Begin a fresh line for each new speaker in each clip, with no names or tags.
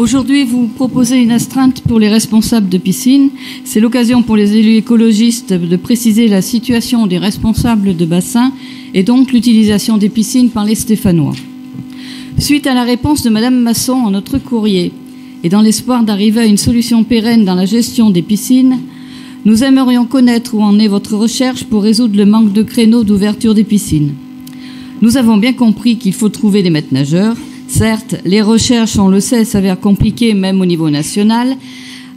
Aujourd'hui, vous proposez une astreinte pour les responsables de piscine. C'est l'occasion pour les élus écologistes de préciser la situation des responsables de bassins et donc l'utilisation des piscines par les Stéphanois. Suite à la réponse de Madame Masson à notre courrier et dans l'espoir d'arriver à une solution pérenne dans la gestion des piscines, nous aimerions connaître où en est votre recherche pour résoudre le manque de créneaux d'ouverture des piscines. Nous avons bien compris qu'il faut trouver des maîtres nageurs. Certes, les recherches, on le sait, s'avèrent compliquées même au niveau national.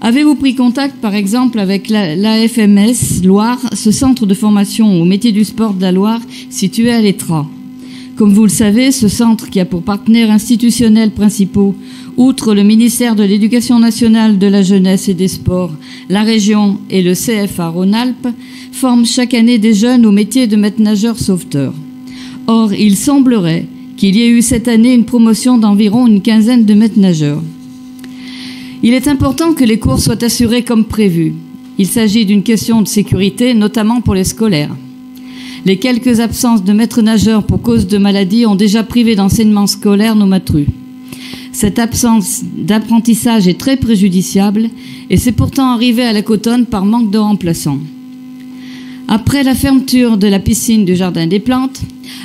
Avez-vous pris contact, par exemple, avec l'AFMS Loire, ce centre de formation au métier du sport de la Loire, situé à l'Étrat? Comme vous le savez, ce centre, qui a pour partenaires institutionnels principaux, outre le ministère de l'Éducation nationale, de la jeunesse et des sports, la région et le CFA Rhône-Alpes, forme chaque année des jeunes au métier de maître nageur sauveteur. Or, il semblerait qu'il y ait eu cette année une promotion d'environ une quinzaine de maîtres nageurs. Il est important que les cours soient assurés comme prévu. Il s'agit d'une question de sécurité, notamment pour les scolaires. Les quelques absences de maîtres nageurs pour cause de maladie ont déjà privé d'enseignement scolaire nos matrus. Cette absence d'apprentissage est très préjudiciable et c'est pourtant arrivé à la Cotonne par manque de remplaçants. Après la fermeture de la piscine du Jardin des Plantes,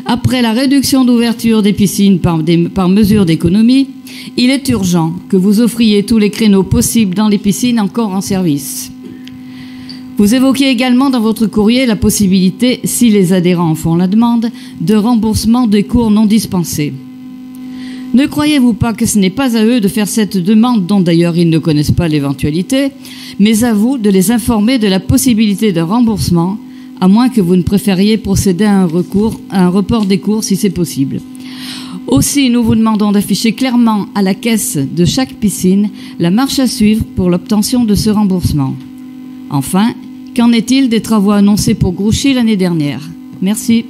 après la réduction d'ouverture des piscines par mesure d'économie, il est urgent que vous offriez tous les créneaux possibles dans les piscines encore en service. Vous évoquez également dans votre courrier la possibilité, si les adhérents en font la demande, de remboursement des cours non dispensés. Ne croyez-vous pas que ce n'est pas à eux de faire cette demande, dont d'ailleurs ils ne connaissent pas l'éventualité, mais à vous de les informer de la possibilité de remboursement, à moins que vous ne préfériez procéder à un report des cours si c'est possible. Aussi, nous vous demandons d'afficher clairement à la caisse de chaque piscine la marche à suivre pour l'obtention de ce remboursement. Enfin, qu'en est-il des travaux annoncés pour Grouchy l'année dernière? Merci.